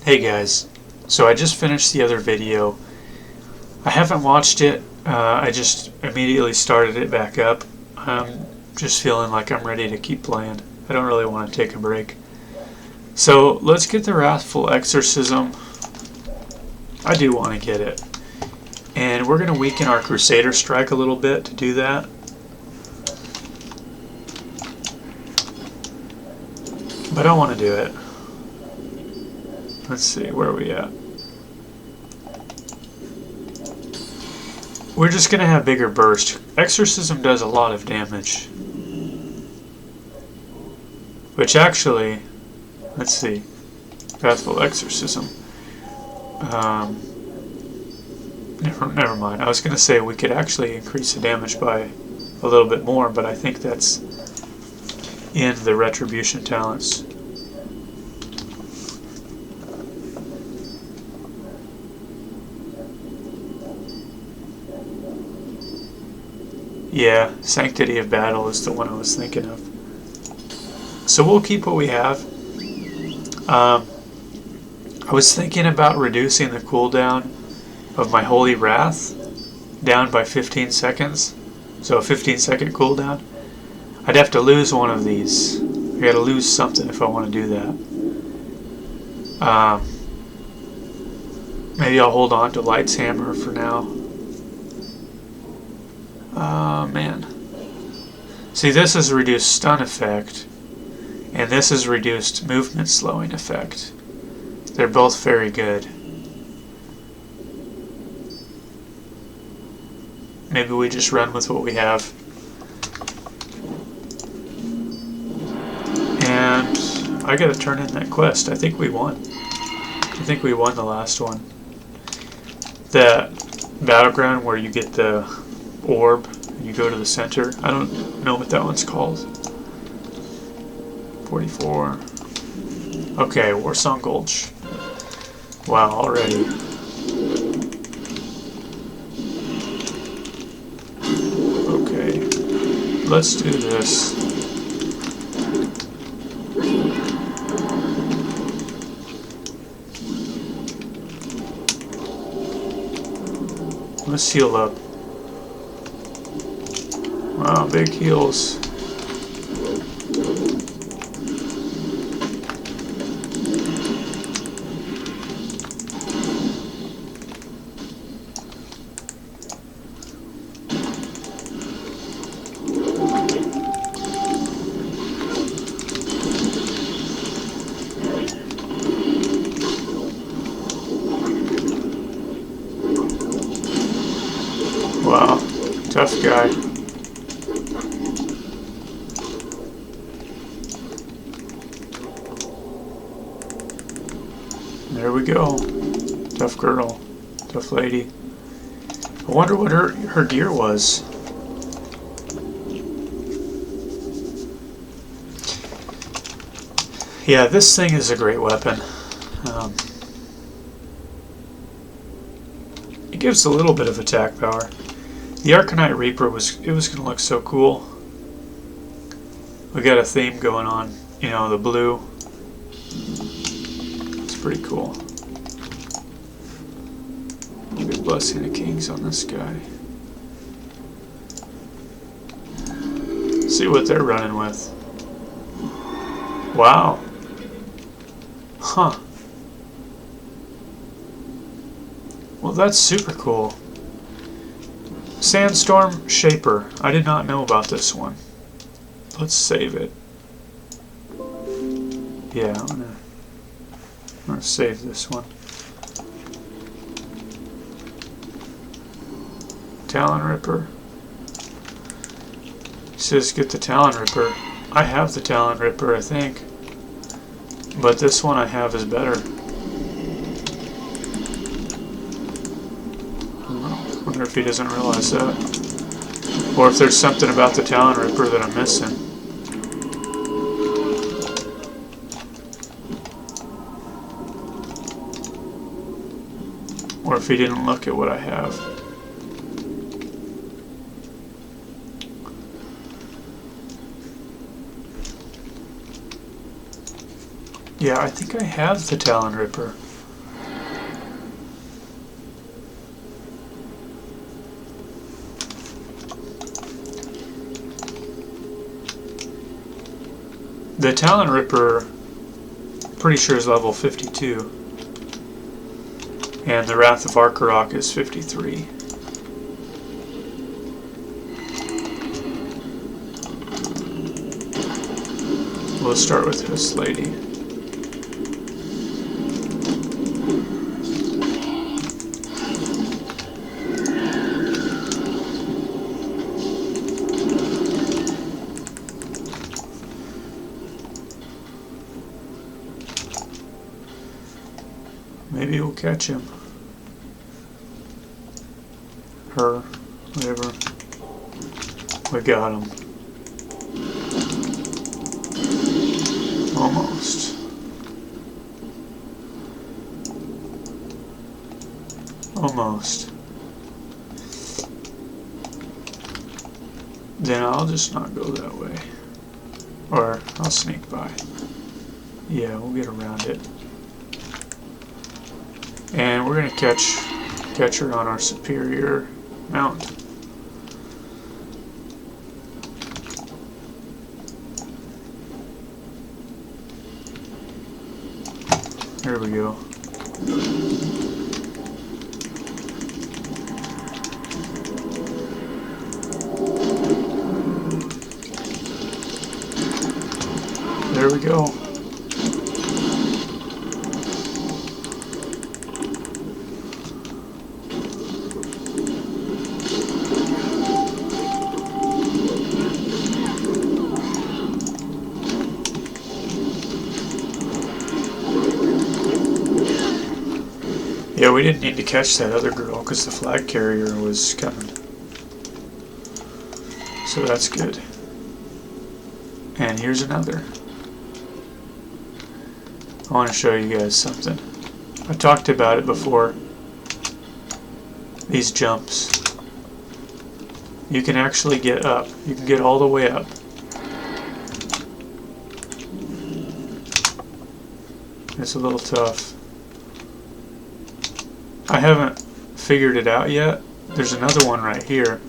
Hey guys, so I just finished the other video. I haven't watched it, I just immediately started it back up. I'm just feeling like I'm ready to keep playing. I don't really want to take a break. So let's get the Wrathful Exorcism. I do want to get it. And we're going to weaken our Crusader Strike a little bit to do that. But I want to do it. Let's see, where are we at? We're just going to have bigger burst. Exorcism does a lot of damage. Which actually, let's see, Wrathful Exorcism. Never mind. I was going to say we could actually increase the damage by a little bit more, but I think that's in the Retribution talents. Yeah, Sanctity of Battle is the one I was thinking of. So we'll keep what we have. I was thinking about reducing the cooldown of my Holy Wrath down by 15 seconds. So a 15-second cooldown. I'd have to lose one of these. I gotta lose something if I want to do that. Maybe I'll hold on to Light's Hammer for now. Man. See, this is reduced stun effect, and this is reduced movement slowing effect. They're both very good. Maybe we just run with what we have. And I gotta turn in that quest. I think we won. I think we won the last one. That battleground where you get the orb and you go to the center. I don't know what that one's called. 44. Okay, Warsong Gulch. Wow, already. Okay, let's do this. Let's heal up. Wow, big heals. Wow, tough guy. There we go. Tough girl. Tough lady. I wonder what her gear was. Yeah, this thing is a great weapon. It gives a little bit of attack power. The Arcanite Reaper it was going to look so cool. We got a theme going on, you know, the blue. It's pretty cool. Good Blessing of Kings on this guy. See what they're running with. Wow. Huh. Well, that's super cool. Sandstorm Shaper. I did not know about this one. Let's save it. Yeah, I'm gonna save this one. Talon Ripper. He says get the Talon Ripper. I have the Talon Ripper, I think. But this one I have is better. I wonder if he doesn't realize that. Or if there's something about the Talon Ripper that I'm missing. Or if he didn't look at what I have. Yeah, I think I have the Talon Ripper. The Talon Ripper, pretty sure is level 52. And the Wrath of Arkarok is 53. We'll start with this lady. Maybe we'll catch him. Her, whatever. We got him. Almost. Almost. Then I'll just not go that way. Or I'll sneak by. Yeah, we'll get around it. And we're gonna catch her on our superior mount. There we go. There we go. Yeah, we didn't need to catch that other girl because the flag carrier was coming. So that's good. And here's another. I want to show you guys something. I talked about it before. These jumps. You can actually get up. You can get all the way up. It's a little tough. I haven't figured it out yet. There's another one right here.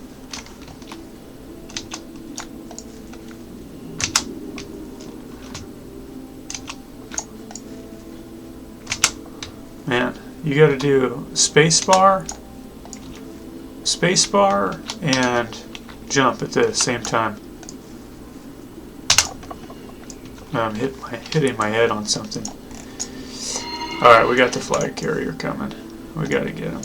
Man, you gotta do spacebar, and jump at the same time. I'm hitting my head on something. Alright, we got the flag carrier coming. We gotta get him.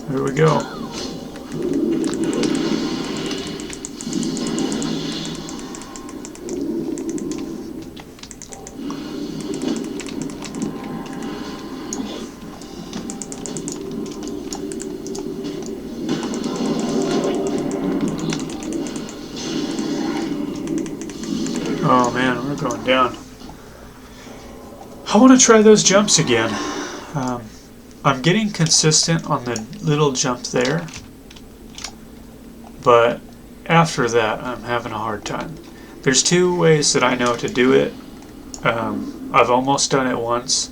There we go. Oh man, we're going down. I want to try those jumps again. I'm getting consistent on the little jump there, but after that I'm having a hard time. There's two ways that I know to do it. I've almost done it once.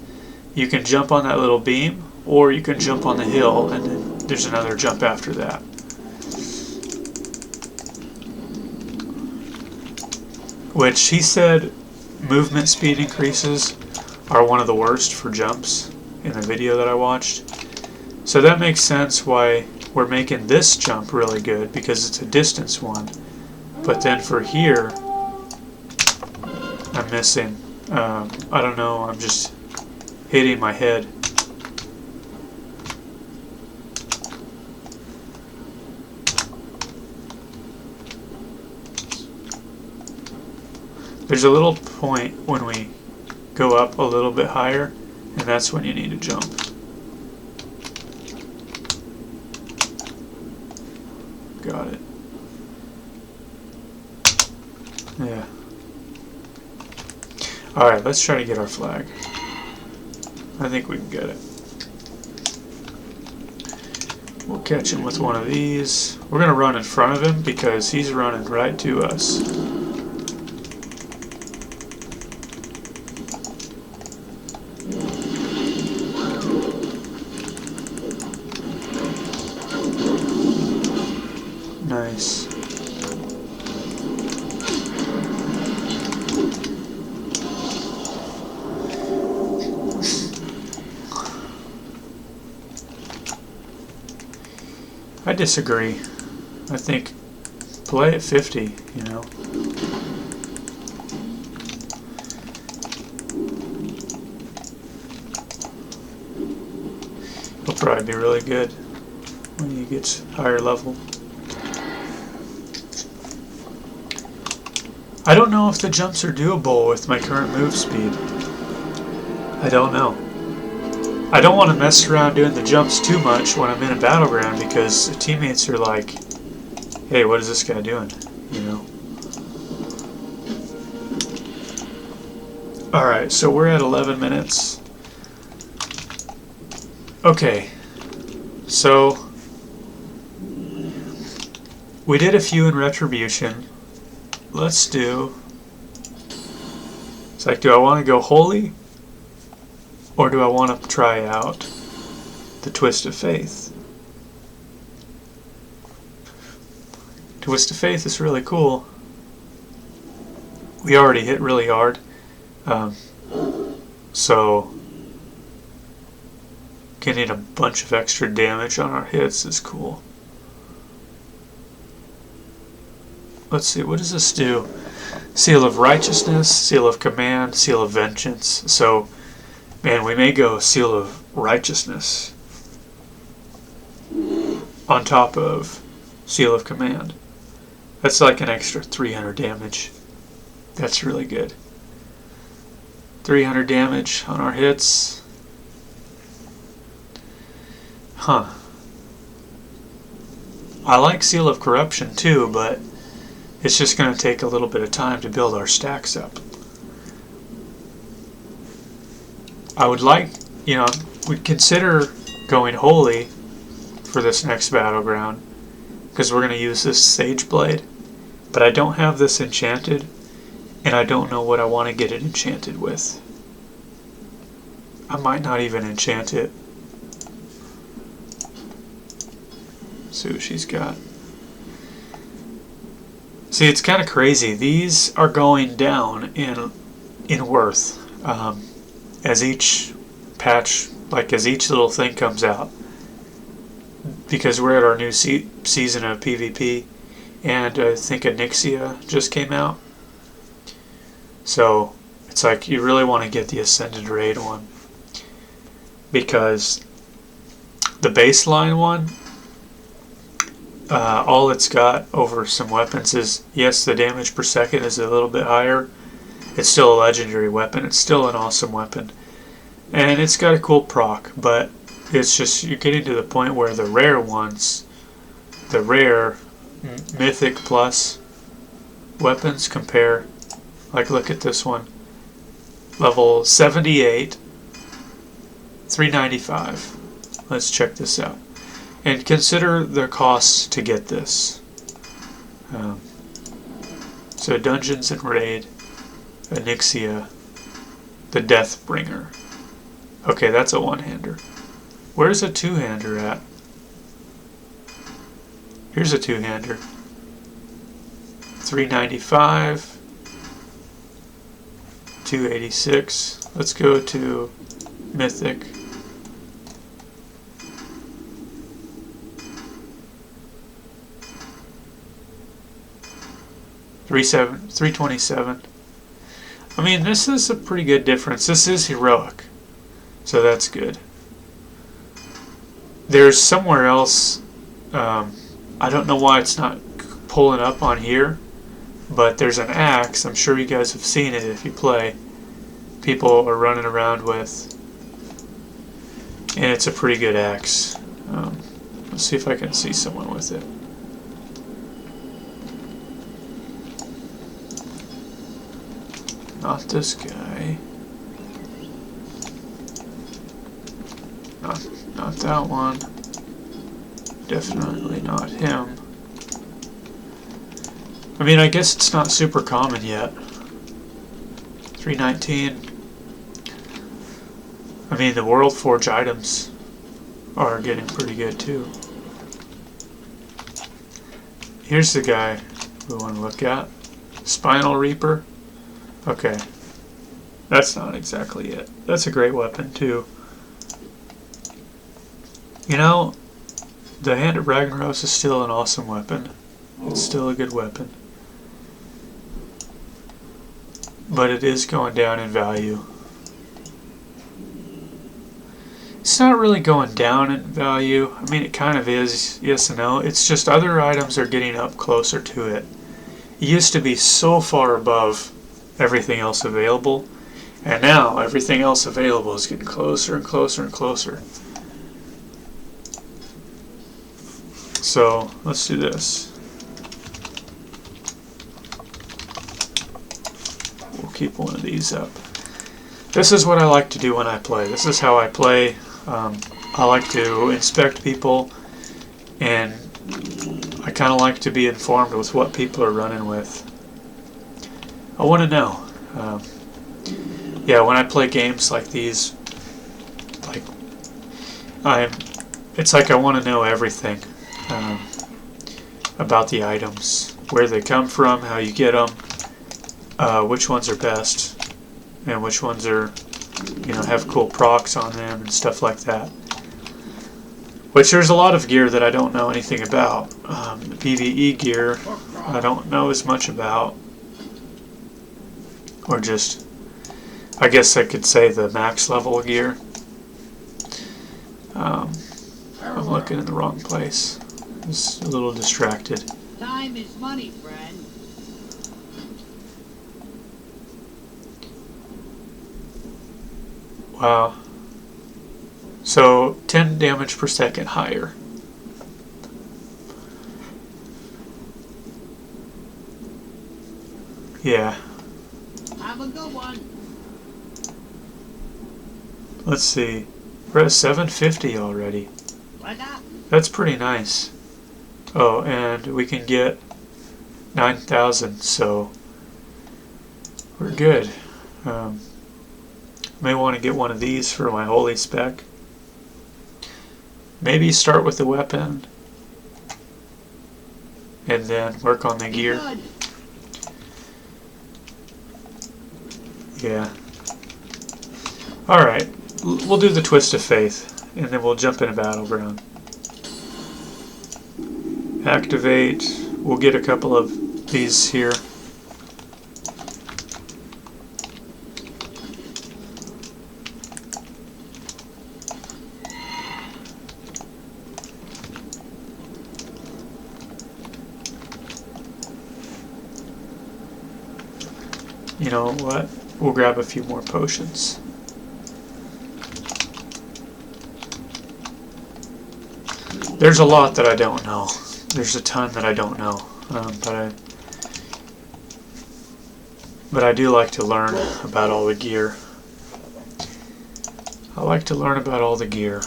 You can jump on that little beam, or you can jump on the hill, and then there's another jump after that. Which he said movement speed increases are one of the worst for jumps in the video that I watched. So that makes sense why we're making this jump really good, because it's a distance one. But then for here, I'm missing. I don't know, I'm just hitting my head. There's a little point when we go up a little bit higher, and that's when you need to jump. Got it. Yeah. Alright, let's try to get our flag. I think we can get it. catch him with one of these. We're going to run in front of him because he's running right to us. Nice. I disagree. I think play at 50, you know. He'll probably be really good when he gets higher level. I don't know if the jumps are doable with my current move speed. I don't know. I don't want to mess around doing the jumps too much when I'm in a battleground because the teammates are like, hey, what is this guy doing? You know? Alright, so we're at 11 minutes. Okay, so we did a few in Retribution. Let's do... It's like, do I want to go holy? Or do I want to try out the Twist of Faith? Twist of Faith is really cool. We already hit really hard. So getting a bunch of extra damage on our hits is cool. Let's see, what does this do? Seal of Righteousness, Seal of Command, Seal of Vengeance. So, man, we may go Seal of Righteousness on top of Seal of Command. That's like an extra 300 damage. That's really good. 300 damage on our hits. Huh. I like Seal of Corruption too, but it's just going to take a little bit of time to build our stacks up. I would like, you know, we'd consider going holy for this next battleground because we're going to use this Sage Blade, but I don't have this enchanted and I don't know what I want to get it enchanted with. I might not even enchant it. See what she's got. See, it's kind of crazy. These are going down in worth as each patch, like as each little thing comes out, because we're at our new season of PvP, and I think Onyxia just came out. So it's like you really want to get the Ascended Raid one, because the baseline one, all it's got over some weapons is, yes, the damage per second is a little bit higher. It's still a legendary weapon. It's still an awesome weapon. And it's got a cool proc, but it's just, you're getting to the point where the rare ones, the rare Mythic Plus weapons compare. Like, look at this one. Level 78, 395. Let's check this out. And consider the costs to get this. So Dungeons and Raid, Onyxia, the Deathbringer. Okay, that's a one-hander. Where's a two-hander at? Here's a two-hander. 395, 286. Let's go to Mythic. 327. I mean, this is a pretty good difference. This is heroic, so that's good. There's somewhere else, I don't know why it's not pulling up on here, but there's an axe. I'm sure you guys have seen it if you play. People are running around with, and it's a pretty good axe. Let's see if I can see someone with it. Not this guy. Not that one. Definitely not him. I mean, I guess it's not super common yet. 319. I mean, the World Forge items are getting pretty good too. Here's the guy we want to look at. Spinal Reaper. Okay. That's not exactly it. That's a great weapon too. You know, the Hand of Ragnaros is still an awesome weapon. It's still a good weapon. But it is going down in value. It's not really going down in value. I mean, it kind of is, yes and no. It's just other items are getting up closer to it. It used to be so far above everything else available, and now everything else available is getting closer and closer and closer. So, let's do this. We'll keep one of these up. This is what I like to do when I play. This is how I play. I like to inspect people, and I kind of like to be informed with what people are running with. I want to know. Yeah, when I play games like these, like it's like I want to know everything about the items, where they come from, how you get them, which ones are best, and which ones are, you know, have cool procs on them and stuff like that. Which there's a lot of gear that I don't know anything about. The PvE gear I don't know as much about, or just, I guess I could say the max level gear. I'm looking in the wrong place. Just a little distracted. Time is money, friend. Wow. So 10 damage per second higher. Yeah. Have a good one. Let's see. We're at 750 already. What up? That's pretty nice. Oh, and we can get 9,000, so we're good. May want to get one of these for my holy spec. Maybe start with the weapon and then work on the gear. Yeah. Alright, we'll do the Twist of Faith and then we'll jump in a battleground. Activate. We'll get a couple of these here. You know what? We'll grab a few more potions. There's a lot that I don't know. There's a ton that I don't know. But I do like to learn about all the gear. I like to learn about all the gear.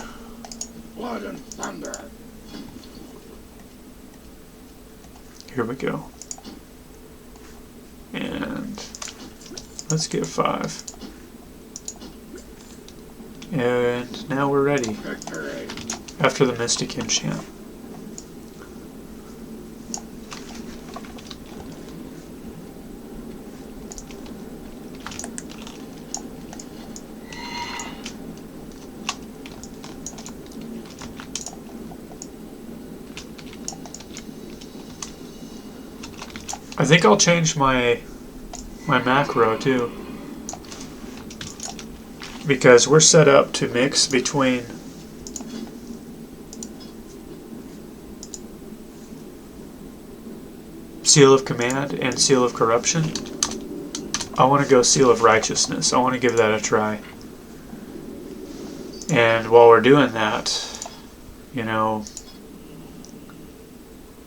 Blood and thunder. Here we go. And let's get 5. And now we're ready. Victory. After the Mystic Enchant. I think I'll change my macro too, because we're set up to mix between Seal of Command and Seal of Corruption. I want to go Seal of Righteousness. I want to give that a try. And while we're doing that, you know,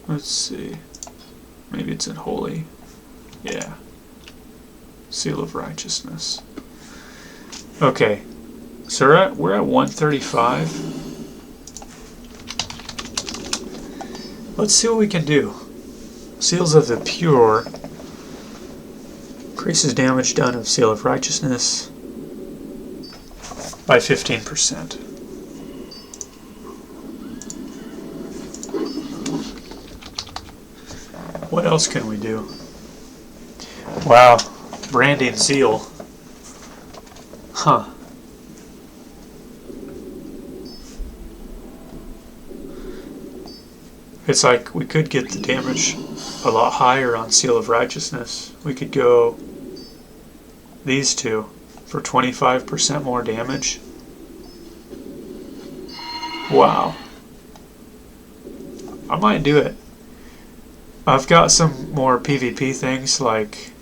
let's see. Maybe it's in Holy. Yeah. Seal of Righteousness. Okay. So we're at 135. Let's see what we can do. Seals of the Pure. Increases damage done of Seal of Righteousness by 15%. What else can we do? Wow, branding seal. Huh. It's like we could get the damage a lot higher on Seal of Righteousness. We could go these two for 25% more damage. Wow. I might do it. I've got some more PvP things like,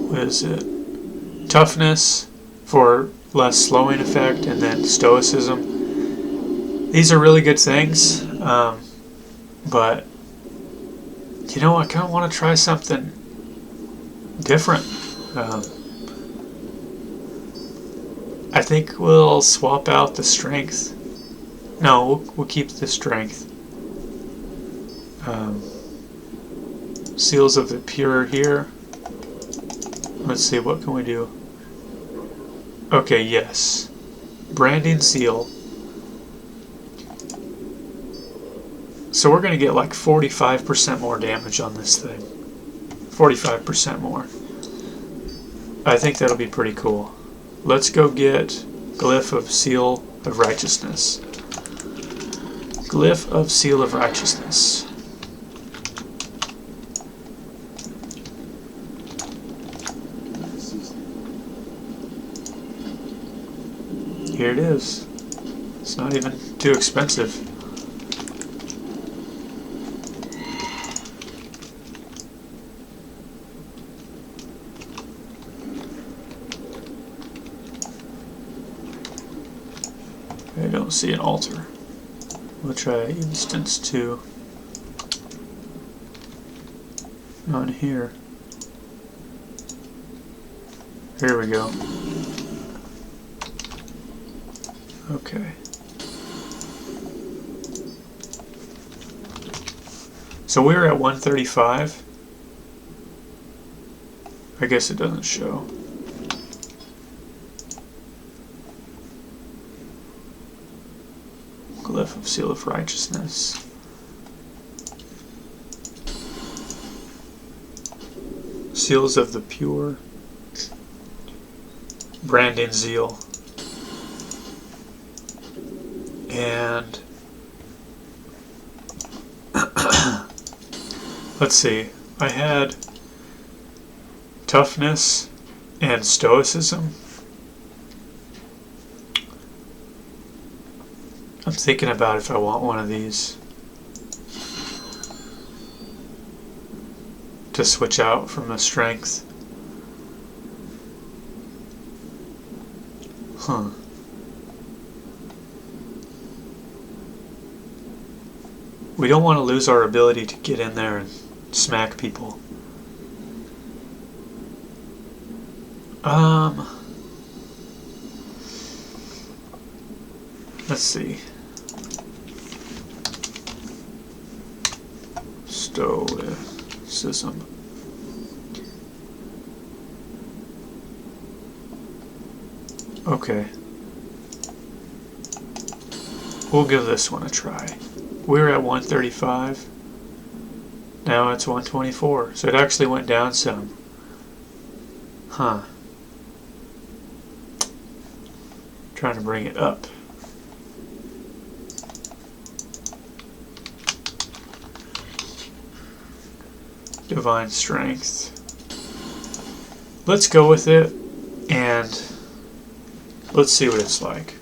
what is it? Toughness for less slowing effect, and then Stoicism. These are really good things, but you know, I kind of want to try something different. I think we'll swap out the strength. No, we'll keep the strength. Seals of the Pure here. Let's see, what can we do? Okay, yes. Branding Seal. So we're going to get like 45% more damage on this thing. 45% more. I think that'll be pretty cool. Let's go get Glyph of Seal of Righteousness. Glyph of Seal of Righteousness. Here it is. It's not even too expensive. I don't see an altar. We'll try instance 2 on here. Here we go. Okay. So we're at 135. I guess it doesn't show. Glyph of Seal of Righteousness. Seals of the Pure. Branding Zeal. And let's see, I had Toughness and Stoicism. I'm thinking about if I want one of these to switch out from the strength. Huh. We don't want to lose our ability to get in there and smack people. Let's see. Stoicism. Okay. We'll give this one a try. We're at 135. Now it's 124. So it actually went down some. Huh. Trying to bring it up. Divine Strength. Let's go with it and let's see what it's like.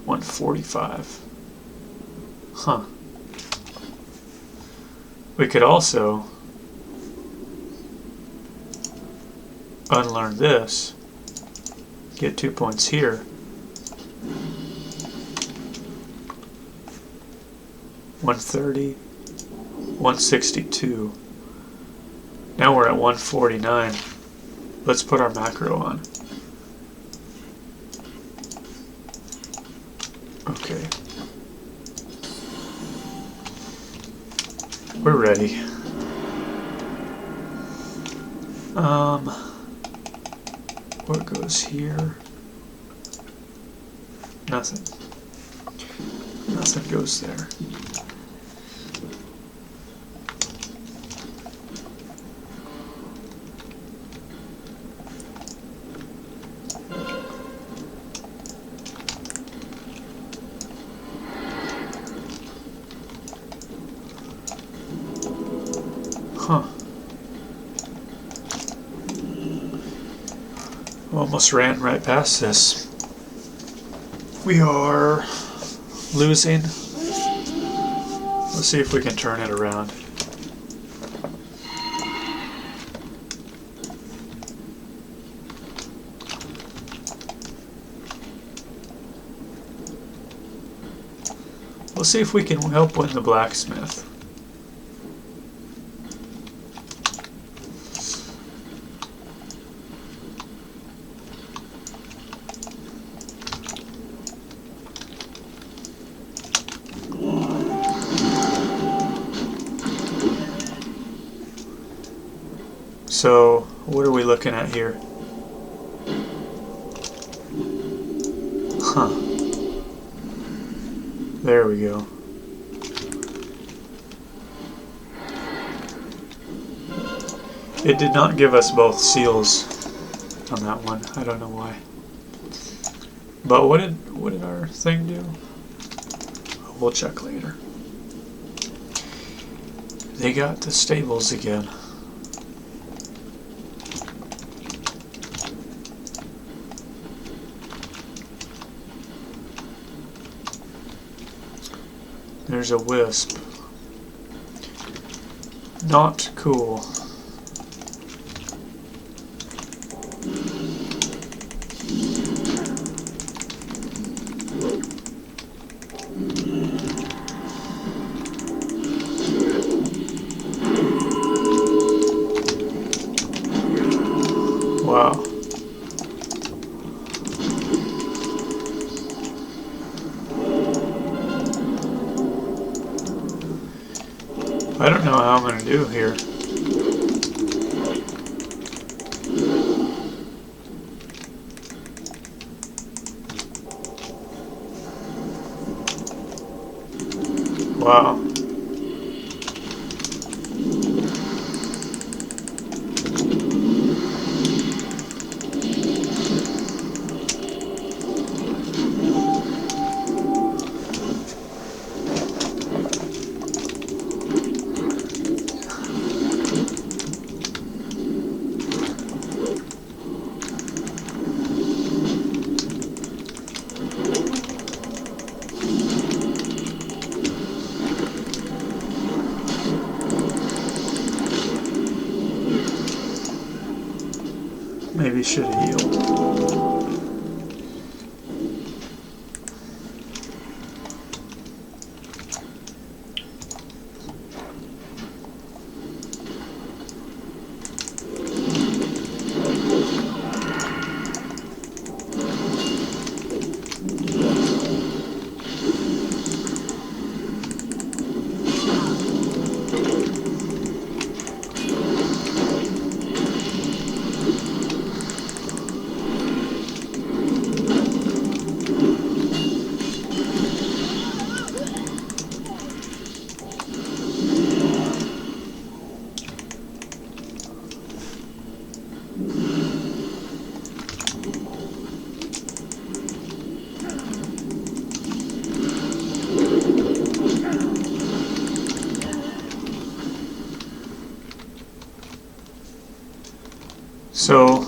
145. Huh. We could also unlearn this. Get 2 points here. $130. 162. Now we're at 149. Let's put our macro on. Okay. We're ready. What goes here? Nothing. Nothing goes there. Huh. Almost ran right past this. We are losing. Let's see if we can turn it around. We'll see if we can help win the blacksmith. So, what are we looking at here? Huh. There we go. It did not give us both seals on that one. I don't know why. But what did our thing do? We'll check later. They got the stables again. There's a wisp. Not cool. Wow. I don't know how I'm going to do here. Wow. Maybe should have healed. So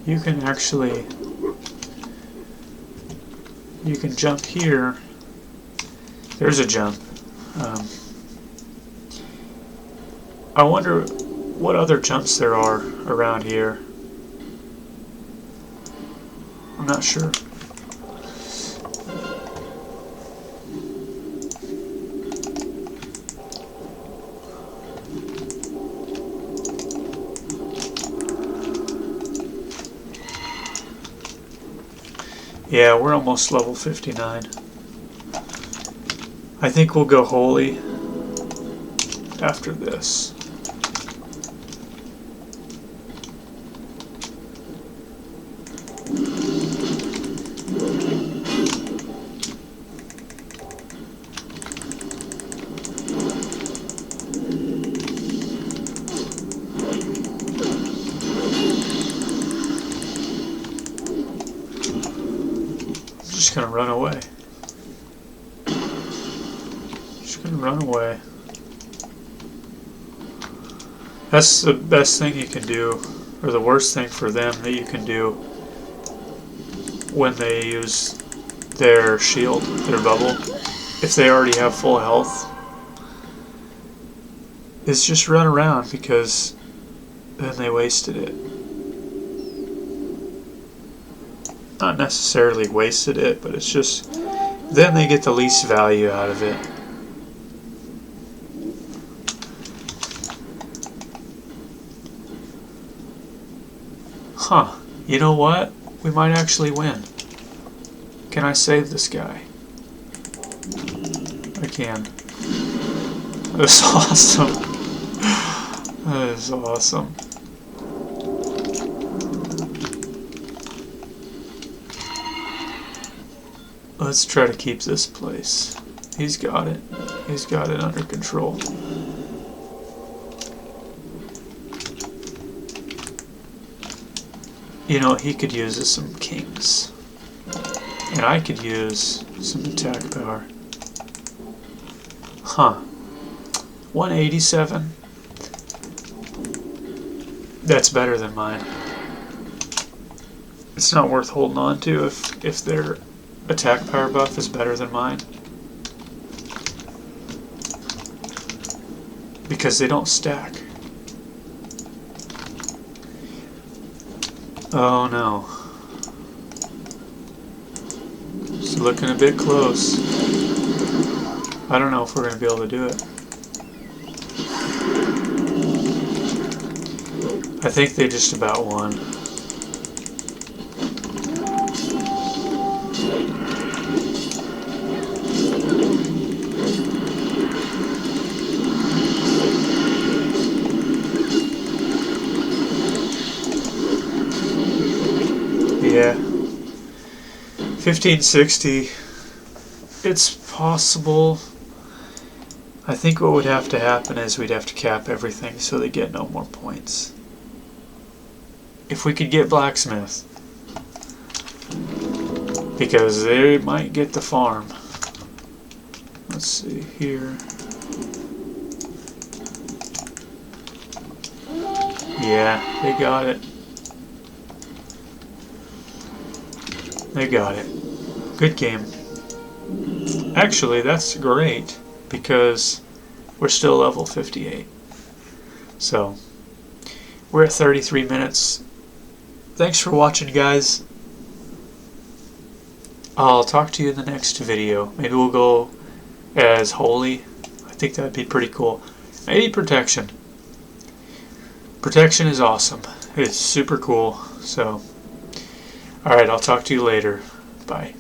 you can actually, you can jump here. There's a jump. I wonder what other jumps there are around here. I'm not sure. Yeah, we're almost level 59. I think we'll go holy after this. Just gonna run away. Just gonna run away. That's the best thing you can do, or the worst thing for them that you can do when they use their shield, their bubble, if they already have full health, is just run around, because then they wasted it. Not necessarily wasted it, but it's just then they get the least value out of it. Huh, you know what? We might actually win. Can I save this guy? I can. That's awesome. That is awesome. Let's try to keep this place. He's got it. He's got it under control. You know, he could use some kings. And I could use some attack power. Huh. 187. That's better than mine. It's not worth holding on to if their attack power buff is better than mine. Because they don't stack. Oh no. It's looking a bit close. I don't know if we're going to be able to do it. I think they just about won. Yeah. 1560. It's possible. I think what would have to happen is we'd have to cap everything so they get no more points. If we could get blacksmith. Because they might get the farm. Let's see here. Yeah, they got it. They got it. Good game. Actually, that's great because we're still level 58. So, we're at 33 minutes. Thanks for watching, guys. I'll talk to you in the next video. Maybe we'll go as holy. I think that'd be pretty cool. Maybe protection. Protection is awesome. It's super cool. So, alright, I'll talk to you later. Bye.